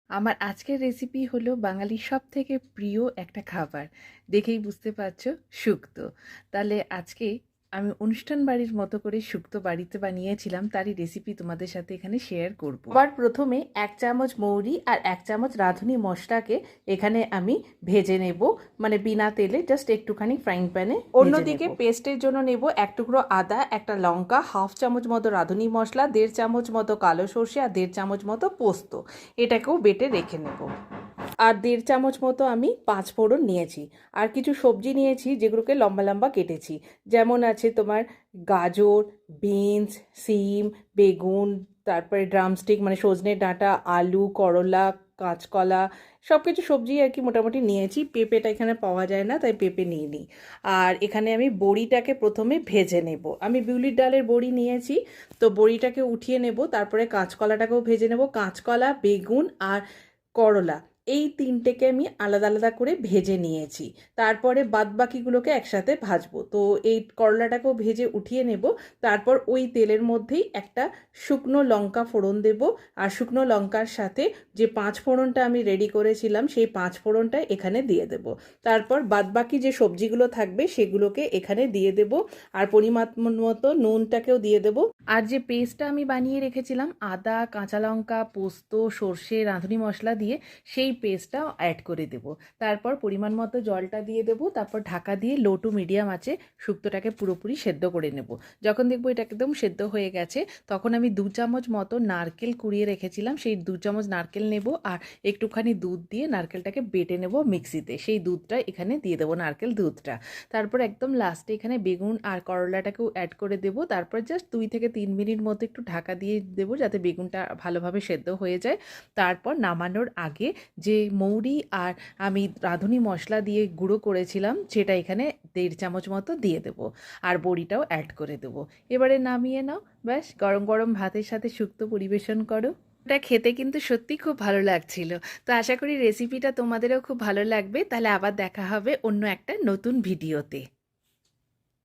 আমার আজকের রেসিপি হলো বাঙালির সবথেকে প্রিয় একটা খাবার। দেখেই বুঝতে পারছো, শুক্তো। তাহলে আজকে আমি অনুষ্ঠান বাড়ির মতো করে শুক্তো বাড়িতে বানিয়েছিলাম, তারই রেসিপি তোমাদের সাথে এখানে শেয়ার করব। আবার প্রথমে 1 চামচ মৌরি আর 1 চামচ রাঁধুনি মশলাকে এখানে আমি ভেজে নেব, মানে বিনা তেলে জাস্ট একটুখানি ফ্রাইং প্যানে। অন্যদিকে পেস্টের জন্য নেব 1 টুকরো আদা, একটা লঙ্কা, হাফ চামচ মতো রাঁধুনি মশলা, 1.5 চামচ মতো কালো সর্ষে আর 1.5 চামচ মতো পোস্ত। এটাকেও বেটে রেখে নেব। আর 1.5 চামচ মতো আমি 5 ফোড়ন নিয়েছি। আর কিছু সবজি নিয়েছি যেগুলোকে লম্বা লম্বা কেটেছি, যেমন আছে তোমার গাজর, বিনস, সিম, বেগুন, তারপরে ড্রামস্টিক মানে সজনে ডাঁটা, আলু, করলা, কাঁচকলা, সব কিছু সবজি আর কি মোটামুটি নিয়েছি। পেঁপেটা এখানে পাওয়া যায় না, তাই পেঁপে নিইনি। আর এখানে আমি বড়িটাকে প্রথমে ভেজে নেব। আমি বিউলির ডালের বড়ি নিয়েছি, তো বড়িটাকে উঠিয়ে নেব। তারপরে কাঁচকলাটাকেও ভেজে নেব। কাঁচকলা, বেগুন আর করলা, এই তিনটেকে আমি আলাদা আলাদা করে ভেজে নিয়েছি। তারপরে বাদবাকিগুলোকে একসাথে ভাজবো। তো এই করলাটাকেও ভেজে উঠিয়ে নেব। তারপর ওই তেলের মধ্যেই একটা শুকনো লঙ্কা ফোড়ন দেব। আর শুকনো লঙ্কার সাথে যে 5 ফোড়নটা আমি রেডি করেছিলাম, সেই 5 ফোড়নটা এখানে দিয়ে দেব। তারপর বাদবাকি যে সবজিগুলো থাকবে সেগুলোকে এখানে দিয়ে দেব। আর পরিমাণ মতো নুনটাকেও দিয়ে দেব। আর যে পেস্টটা আমি বানিয়ে রেখেছিলাম আদা, কাঁচা লঙ্কা, পোস্ত, সর্ষে, রাঁধুনি মশলা দিয়ে, সেই পেস্টটা অ্যাড করে দেব। তারপর পরিমাণ মতো জলটা দিয়ে দেব। তারপর ঢাকা দিয়ে লো টু মিডিয়াম আঁচে শুক্তোটাকে পুরোপুরি সেদ্ধ করে নেব। যখন দেখবো এটা একদম সেদ্ধ হয়ে গেছে, তখন আমি 2 চামচ মতো নারকেল কুড়িয়ে রেখেছিলাম, সেই 2 চামচ নারকেল নেব। আর একটুখানি দুধ দিয়ে নারকেলটাকে বেটে নেব মিক্সিতে। সেই দুধটা এখানে দিয়ে দেবো, নারকেল দুধটা। তারপর একদম লাস্টে এখানে বেগুন আর করলাটাকেও অ্যাড করে দেব। তারপর জাস্ট 2 থেকে 3 মিনিট মতো একটু ঢাকা দিয়ে দেবো, যাতে বেগুনটা ভালোভাবে সেদ্ধ হয়ে যায়। তারপর নামানোর আগে যে মৌরি আর আমি রাঁধুনি মশলা দিয়ে গুঁড়ো করেছিলাম, সেটা এখানে 1.5 চামচ মতো দিয়ে দেবো। আর বড়িটাও অ্যাড করে দেবো। এবারে নামিয়ে নাও, ব্যাস গরম গরম ভাতের সাথে শুক্তো পরিবেশন করো। এটা খেতে কিন্তু সত্যি খুব ভালো লাগছিল। তো আশা করি রেসিপিটা তোমাদেরও খুব ভালো লাগবে। তাহলে আবার দেখা হবে অন্য একটা নতুন ভিডিওতে।